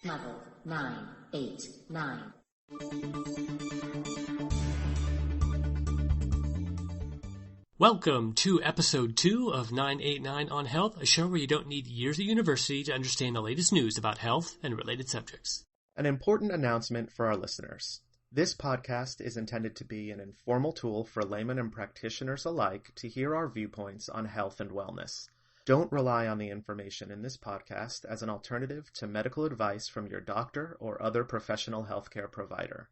Level 989. Welcome to episode 2 of 989 on Health, a show where you don't need years of university to understand the latest news about health and related subjects. An important announcement for our listeners. This podcast is intended to be an informal tool for laymen and practitioners alike to hear our viewpoints on health and wellness. Don't rely on the information in this podcast as an alternative to medical advice from your doctor or other professional healthcare provider.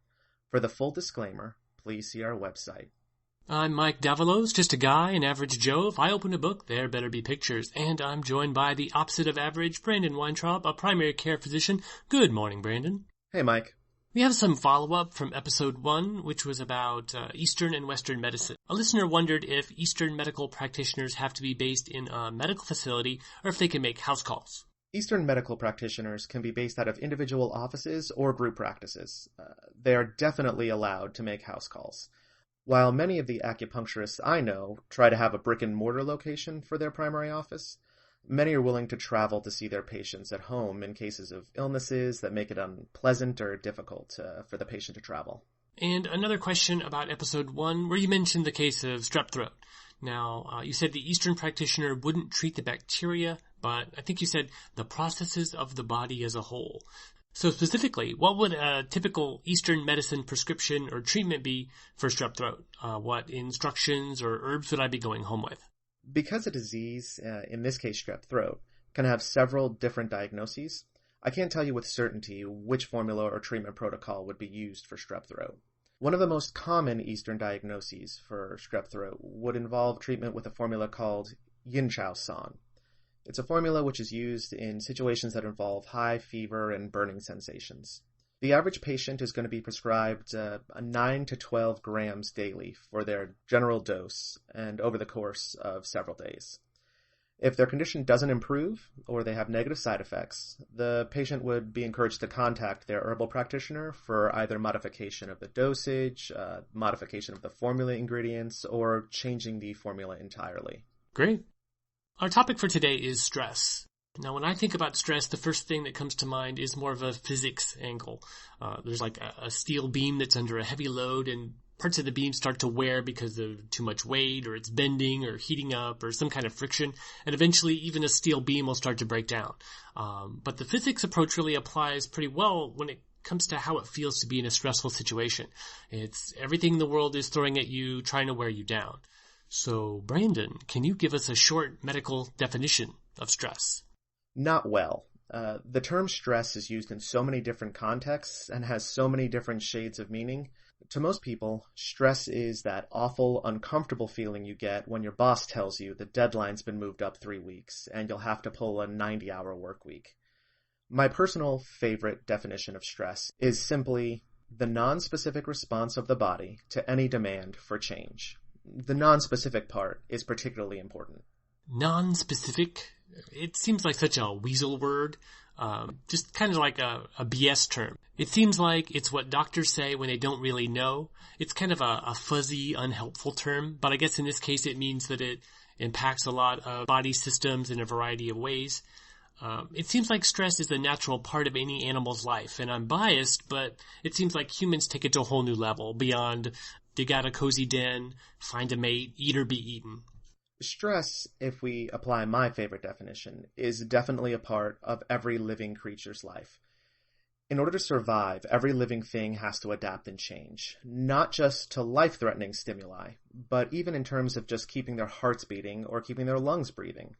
For the full disclaimer, please see our website. I'm Mike Davalos, just a guy, an average Joe. If I open a book, there better be pictures. And I'm joined by the opposite of average, Brandon Weintraub, a primary care physician. Good morning, Brandon. Hey, Mike. We have some follow-up from episode 1, which was about Eastern and Western medicine. A listener wondered if Eastern medical practitioners have to be based in a medical facility or if they can make house calls. Eastern medical practitioners can be based out of individual offices or group practices. They are definitely allowed to make house calls. While many of the acupuncturists I know try to have a brick-and-mortar location for their primary office, many are willing to travel to see their patients at home in cases of illnesses that make it unpleasant or difficult for the patient to travel. And another question about episode 1, where you mentioned the case of strep throat. Now, you said the Eastern practitioner wouldn't treat the bacteria, but I think you said the processes of the body as a whole. So specifically, what would a typical Eastern medicine prescription or treatment be for strep throat? What instructions or herbs would I be going home with? Because a disease, in this case strep throat, can have several different diagnoses, I can't tell you with certainty which formula or treatment protocol would be used for strep throat. One of the most common Eastern diagnoses for strep throat would involve treatment with a formula called Yin Chow San. It's a formula which is used in situations that involve high fever and burning sensations. The average patient is going to be prescribed 9 to 12 grams daily for their general dose and over the course of several days. If their condition doesn't improve or they have negative side effects, the patient would be encouraged to contact their herbal practitioner for either modification of the dosage, modification of the formula ingredients, or changing the formula entirely. Great. Our topic for today is stress. Now, when I think about stress, the first thing that comes to mind is more of a physics angle. There's like a steel beam that's under a heavy load, and parts of the beam start to wear because of too much weight, or it's bending or heating up or some kind of friction, and eventually even a steel beam will start to break down. But the physics approach really applies pretty well when it comes to how it feels to be in a stressful situation. It's everything the world is throwing at you, trying to wear you down. So, Brandon, can you give us a short medical definition of stress? Not well. The term stress is used in so many different contexts and has so many different shades of meaning. To most people, stress is that awful, uncomfortable feeling you get when your boss tells you the deadline's been moved up 3 weeks and you'll have to pull a 90-hour work week. My personal favorite definition of stress is simply the non-specific response of the body to any demand for change. The non-specific part is particularly important. Non-specific? It seems like such a weasel word, just kind of like a BS term. It seems like it's what doctors say when they don't really know. It's kind of a fuzzy, unhelpful term, but I guess in this case it means that it impacts a lot of body systems in a variety of ways. It seems like stress is a natural part of any animal's life, and I'm biased, but it seems like humans take it to a whole new level, beyond dig out a cozy den, find a mate, eat or be eaten. Stress, if we apply my favorite definition, is definitely a part of every living creature's life. In order to survive, every living thing has to adapt and change, not just to life-threatening stimuli, but even in terms of just keeping their hearts beating or keeping their lungs breathing.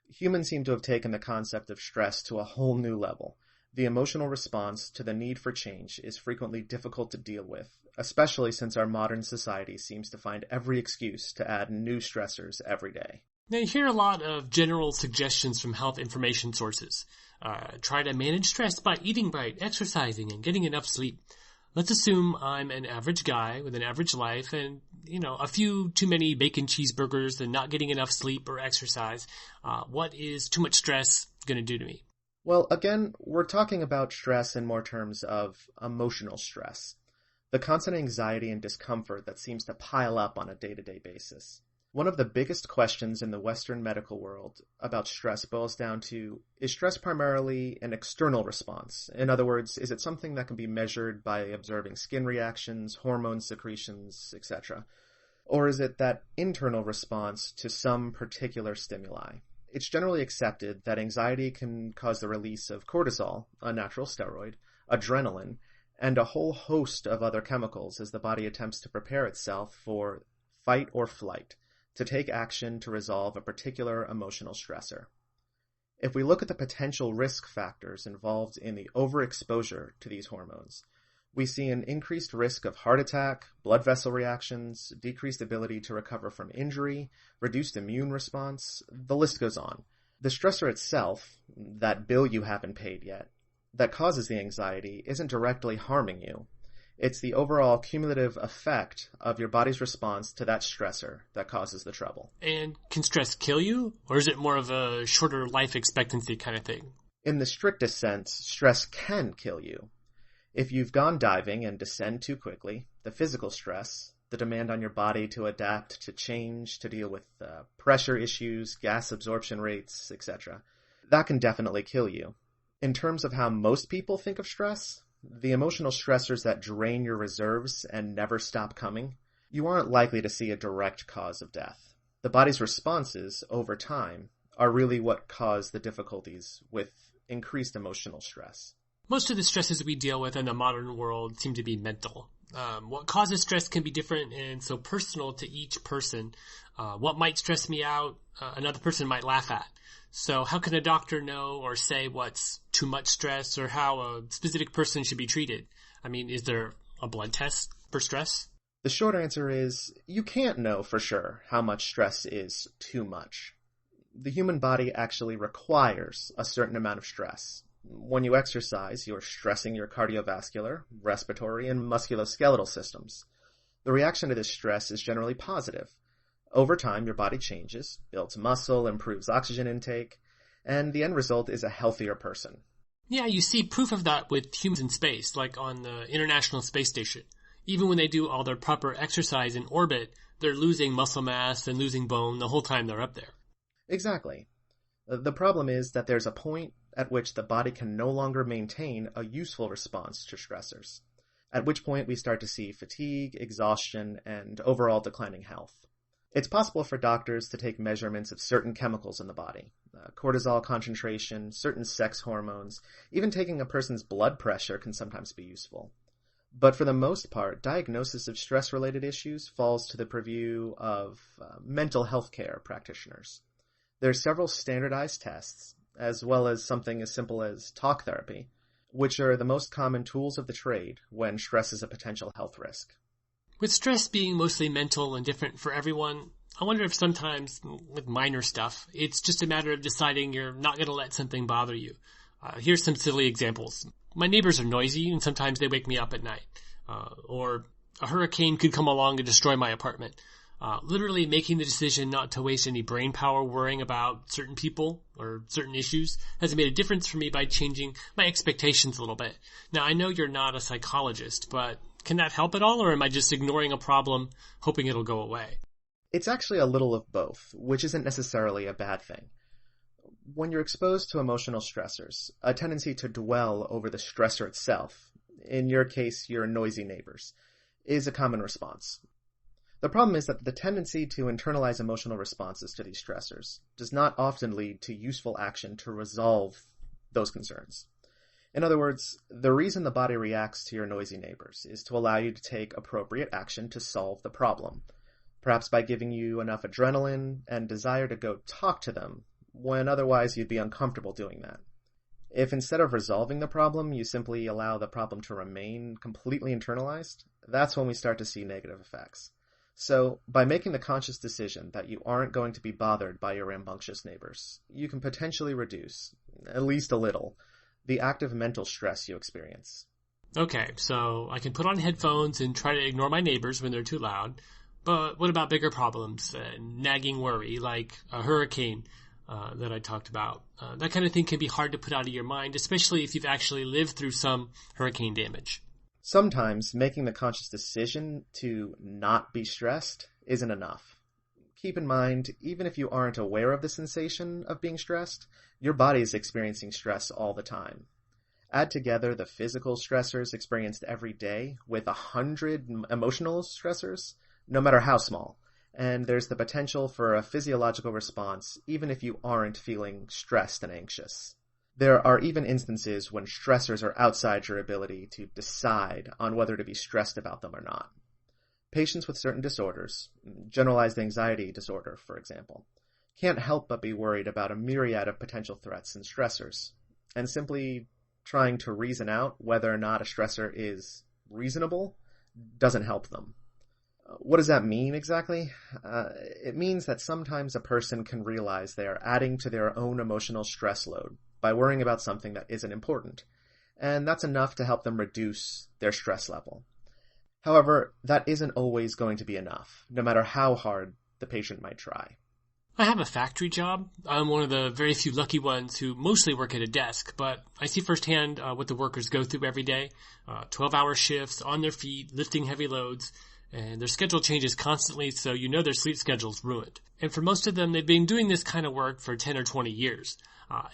Humans seem to have taken the concept of stress to a whole new level. The emotional response to the need for change is frequently difficult to deal with, especially since our modern society seems to find every excuse to add new stressors every day. Now, you hear a lot of general suggestions from health information sources. Try to manage stress by eating right, exercising, and getting enough sleep. Let's assume I'm an average guy with an average life and, a few too many bacon cheeseburgers and not getting enough sleep or exercise. What is too much stress going to do to me? Well, again, we're talking about stress in more terms of emotional stress. The constant anxiety and discomfort that seems to pile up on a day-to-day basis. One of the biggest questions in the Western medical world about stress boils down to, is stress primarily an external response? In other words, is it something that can be measured by observing skin reactions, hormone secretions, etc.? Or is it that internal response to some particular stimuli? It's generally accepted that anxiety can cause the release of cortisol, a natural steroid, adrenaline, and a whole host of other chemicals as the body attempts to prepare itself for fight or flight, to take action to resolve a particular emotional stressor. If we look at the potential risk factors involved in the overexposure to these hormones, we see an increased risk of heart attack, blood vessel reactions, decreased ability to recover from injury, reduced immune response, the list goes on. The stressor itself, that bill you haven't paid yet, that causes the anxiety isn't directly harming you. It's the overall cumulative effect of your body's response to that stressor that causes the trouble. And can stress kill you? Or is it more of a shorter life expectancy kind of thing? In the strictest sense, stress can kill you. If you've gone diving and descend too quickly, the physical stress, the demand on your body to adapt to change, to deal with pressure issues, gas absorption rates, etc., that can definitely kill you. In terms of how most people think of stress, the emotional stressors that drain your reserves and never stop coming, you aren't likely to see a direct cause of death. The body's responses, over time, are really what cause the difficulties with increased emotional stress. Most of the stresses we deal with in the modern world seem to be mental. What causes stress can be different and so personal to each person. What might stress me out, another person might laugh at. So how can a doctor know or say what's too much stress or how a specific person should be treated? I mean, is there a blood test for stress? The short answer is you can't know for sure how much stress is too much. The human body actually requires a certain amount of stress. When you exercise, you're stressing your cardiovascular, respiratory, and musculoskeletal systems. The reaction to this stress is generally positive. Over time, your body changes, builds muscle, improves oxygen intake, and the end result is a healthier person. Yeah, you see proof of that with humans in space, like on the International Space Station. Even when they do all their proper exercise in orbit, they're losing muscle mass and losing bone the whole time they're up there. Exactly. The problem is that there's a point at which the body can no longer maintain a useful response to stressors, at which point we start to see fatigue, exhaustion, and overall declining health. It's possible for doctors to take measurements of certain chemicals in the body, cortisol concentration, certain sex hormones, even taking a person's blood pressure can sometimes be useful. But for the most part, diagnosis of stress-related issues falls to the purview of mental health care practitioners. There are several standardized tests, as well as something as simple as talk therapy, which are the most common tools of the trade when stress is a potential health risk. With stress being mostly mental and different for everyone, I wonder if sometimes, with minor stuff, it's just a matter of deciding you're not going to let something bother you. Here's some silly examples. My neighbors are noisy and sometimes they wake me up at night. Or a hurricane could come along and destroy my apartment. Literally making the decision not to waste any brain power worrying about certain people or certain issues has made a difference for me by changing my expectations a little bit. Now, I know you're not a psychologist, but can that help at all, or am I just ignoring a problem, hoping it'll go away? It's actually a little of both, which isn't necessarily a bad thing. When you're exposed to emotional stressors, a tendency to dwell over the stressor itself, in your case, your noisy neighbors, is a common response. The problem is that the tendency to internalize emotional responses to these stressors does not often lead to useful action to resolve those concerns. In other words, the reason the body reacts to your noisy neighbors is to allow you to take appropriate action to solve the problem, perhaps by giving you enough adrenaline and desire to go talk to them when otherwise you'd be uncomfortable doing that. If instead of resolving the problem, you simply allow the problem to remain completely internalized, that's when we start to see negative effects. So, by making the conscious decision that you aren't going to be bothered by your rambunctious neighbors, you can potentially reduce, at least a little, the active mental stress you experience. Okay, so I can put on headphones and try to ignore my neighbors when they're too loud, but what about bigger problems, nagging worry, like a hurricane that I talked about? That kind of thing can be hard to put out of your mind, especially if you've actually lived through some hurricane damage. Sometimes making the conscious decision to not be stressed isn't enough. keep in mind, even if you aren't aware of the sensation of being stressed, your body is experiencing stress all the time. Add together the physical stressors experienced every day with 100 emotional stressors, no matter how small, and there's the potential for a physiological response even if you aren't feeling stressed and anxious. There are even instances when stressors are outside your ability to decide on whether to be stressed about them or not. Patients with certain disorders, generalized anxiety disorder, for example, can't help but be worried about a myriad of potential threats and stressors, and simply trying to reason out whether or not a stressor is reasonable doesn't help them. What does that mean exactly? It means that sometimes a person can realize they are adding to their own emotional stress load by worrying about something that isn't important, and that's enough to help them reduce their stress level. However, that isn't always going to be enough, no matter how hard the patient might try. I have a factory job. I'm one of the very few lucky ones who mostly work at a desk, but I see firsthand what the workers go through every day. 12-hour shifts, on their feet, lifting heavy loads, and their schedule changes constantly, so you know their sleep schedule's ruined. And for most of them, they've been doing this kind of work for 10 or 20 years.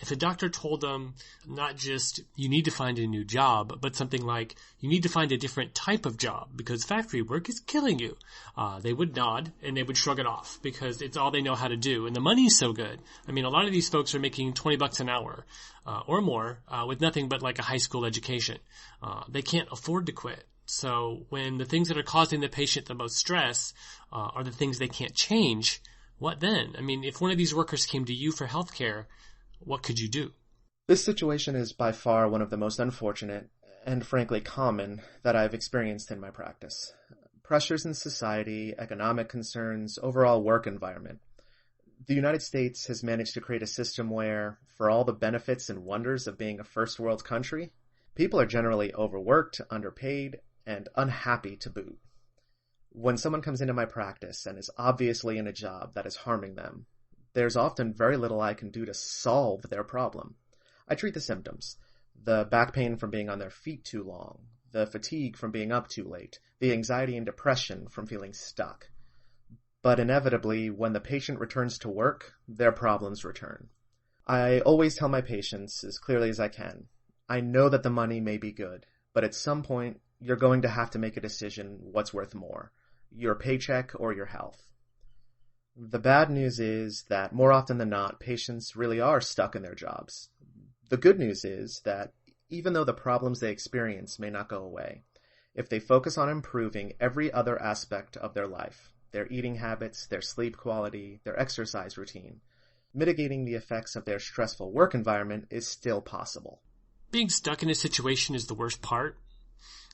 If a doctor told them not just you need to find a new job, but something like you need to find a different type of job because factory work is killing you, they would nod and they would shrug it off because it's all they know how to do. And the money's so good. I mean, a lot of these folks are making $20 an hour or more with nothing but like a high school education. They can't afford to quit. So when the things that are causing the patient the most stress are the things they can't change, what then? I mean, if one of these workers came to you for healthcare, what could you do? This situation is by far one of the most unfortunate and frankly common that I've experienced in my practice. Pressures in society, economic concerns, overall work environment. The United States has managed to create a system where, for all the benefits and wonders of being a first world country, people are generally overworked, underpaid, and unhappy to boot. When someone comes into my practice and is obviously in a job that is harming them, there's often very little I can do to solve their problem. I treat the symptoms. The back pain from being on their feet too long, the fatigue from being up too late, the anxiety and depression from feeling stuck. But inevitably, when the patient returns to work, their problems return. I always tell my patients as clearly as I can, I know that the money may be good, but at some point, you're going to have to make a decision what's worth more, your paycheck or your health. The bad news is that more often than not, patients really are stuck in their jobs. The good news is that even though the problems they experience may not go away, if they focus on improving every other aspect of their life, their eating habits, their sleep quality, their exercise routine, mitigating the effects of their stressful work environment is still possible. Being stuck in a situation is the worst part.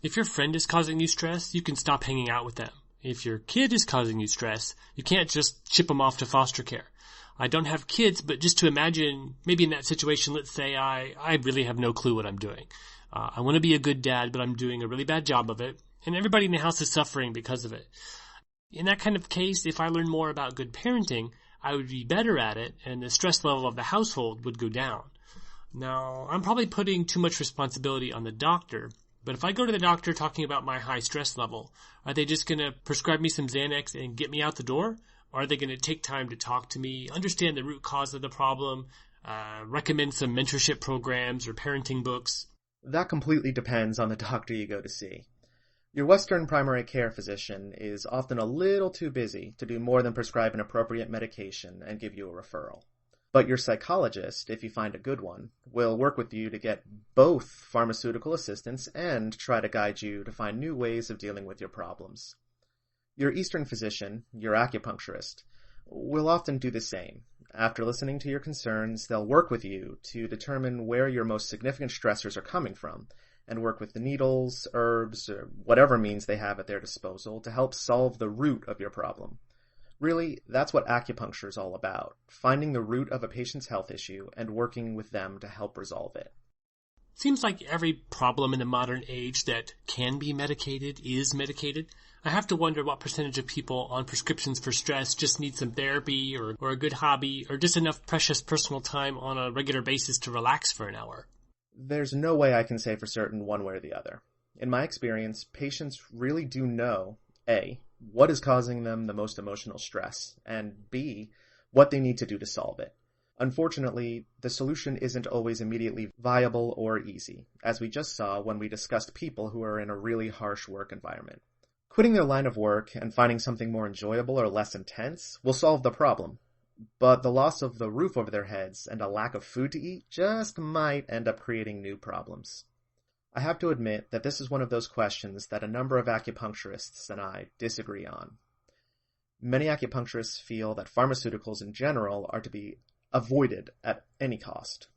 If your friend is causing you stress, you can stop hanging out with them. If your kid is causing you stress, you can't just ship them off to foster care. I don't have kids, but just to imagine, maybe in that situation, let's say I really have no clue what I'm doing. I want to be a good dad, but I'm doing a really bad job of it, and everybody in the house is suffering because of it. In that kind of case, if I learned more about good parenting, I would be better at it, and the stress level of the household would go down. Now, I'm probably putting too much responsibility on the doctor, but if I go to the doctor talking about my high stress level, are they just going to prescribe me some Xanax and get me out the door? Or are they going to take time to talk to me, understand the root cause of the problem, recommend some mentorship programs or parenting books? That completely depends on the doctor you go to see. Your Western primary care physician is often a little too busy to do more than prescribe an appropriate medication and give you a referral. But your psychologist, if you find a good one, will work with you to get both pharmaceutical assistance and try to guide you to find new ways of dealing with your problems. Your Eastern physician, your acupuncturist, will often do the same. After listening to your concerns, they'll work with you to determine where your most significant stressors are coming from and work with the needles, herbs, or whatever means they have at their disposal to help solve the root of your problem. Really, that's what acupuncture is all about, finding the root of a patient's health issue and working with them to help resolve it. Seems like every problem in the modern age that can be medicated is medicated. I have to wonder what percentage of people on prescriptions for stress just need some therapy or a good hobby or just enough precious personal time on a regular basis to relax for an hour. There's no way I can say for certain one way or the other. In my experience, patients really do know, A, what is causing them the most emotional stress, and B, what they need to do to solve it. Unfortunately, the solution isn't always immediately viable or easy, as we just saw when we discussed people who are in a really harsh work environment. Quitting their line of work and finding something more enjoyable or less intense will solve the problem, but the loss of the roof over their heads and a lack of food to eat just might end up creating new problems. I have to admit that this is one of those questions that a number of acupuncturists and I disagree on. Many acupuncturists feel that pharmaceuticals in general are to be avoided at any cost.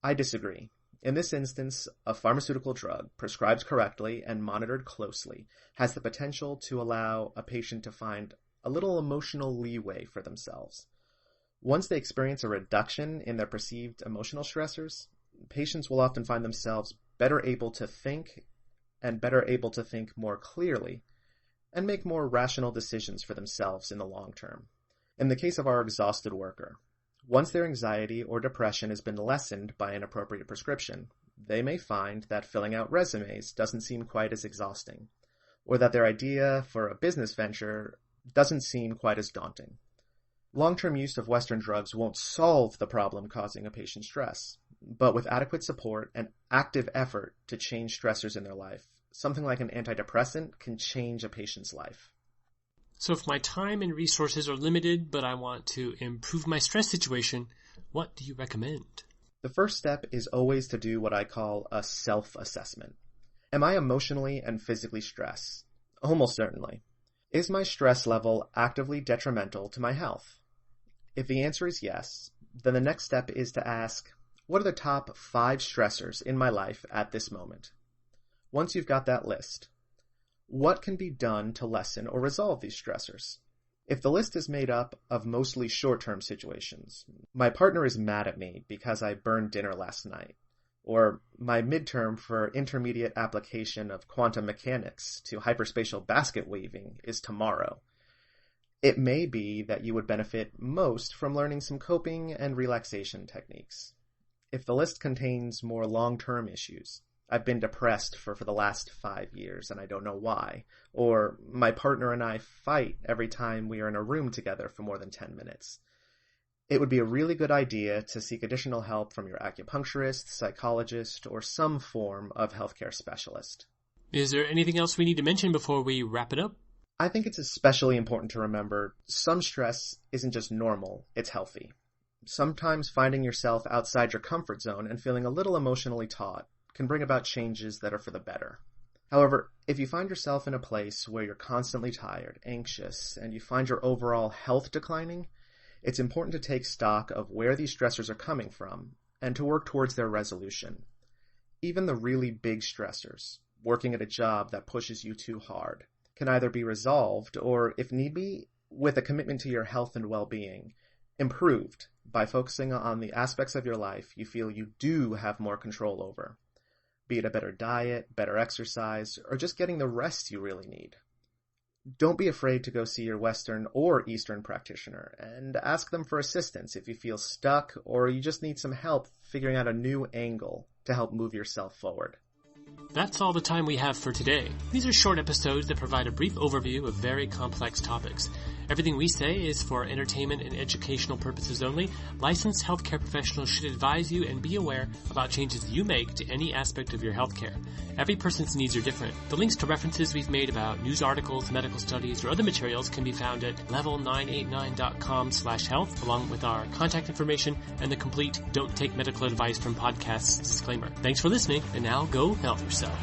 I disagree. In this instance, a pharmaceutical drug, prescribed correctly and monitored closely, has the potential to allow a patient to find a little emotional leeway for themselves. Once they experience a reduction in their perceived emotional stressors, patients will often find themselves better able to think more clearly and make more rational decisions for themselves in the long term. In the case of our exhausted worker, once their anxiety or depression has been lessened by an appropriate prescription, they may find that filling out resumes doesn't seem quite as exhausting, or that their idea for a business venture doesn't seem quite as daunting. Long-term use of Western drugs won't solve the problem causing a patient stress, but with adequate support and active effort to change stressors in their life, something like an antidepressant can change a patient's life. So if my time and resources are limited, but I want to improve my stress situation, what do you recommend? The first step is always to do what I call a self-assessment. Am I emotionally and physically stressed? Almost certainly. Is my stress level actively detrimental to my health? If the answer is yes, then the next step is to ask, what are the top 5 stressors in my life at this moment? Once you've got that list, what can be done to lessen or resolve these stressors? If the list is made up of mostly short-term situations, my partner is mad at me because I burned dinner last night, or my midterm for intermediate application of quantum mechanics to hyperspatial basket weaving is tomorrow, it may be that you would benefit most from learning some coping and relaxation techniques. If the list contains more long-term issues, I've been depressed for the last 5 years and I don't know why, or my partner and I fight every time we are in a room together for more than 10 minutes, it would be a really good idea to seek additional help from your acupuncturist, psychologist, or some form of healthcare specialist. Is there anything else we need to mention before we wrap it up? I think it's especially important to remember some stress isn't just normal, it's healthy. Sometimes finding yourself outside your comfort zone and feeling a little emotionally taut can bring about changes that are for the better. However, if you find yourself in a place where you're constantly tired, anxious, and you find your overall health declining, it's important to take stock of where these stressors are coming from and to work towards their resolution. Even the really big stressors, working at a job that pushes you too hard, can either be resolved or, if need be, with a commitment to your health and well-being, improved by focusing on the aspects of your life you feel you do have more control over, be it a better diet, better exercise, or just getting the rest you really need. Don't be afraid to go see your Western or Eastern practitioner and ask them for assistance if you feel stuck or you just need some help figuring out a new angle to help move yourself forward. That's all the time we have for today. These are short episodes that provide a brief overview of very complex topics. Everything we say is for entertainment and educational purposes only. Licensed healthcare professionals should advise you and be aware about changes you make to any aspect of your healthcare. Every person's needs are different. The links to references we've made about news articles, medical studies, or other materials can be found at level989.com/health, along with our contact information and the complete Don't Take Medical Advice from Podcasts disclaimer. Thanks for listening, and now go health yourself.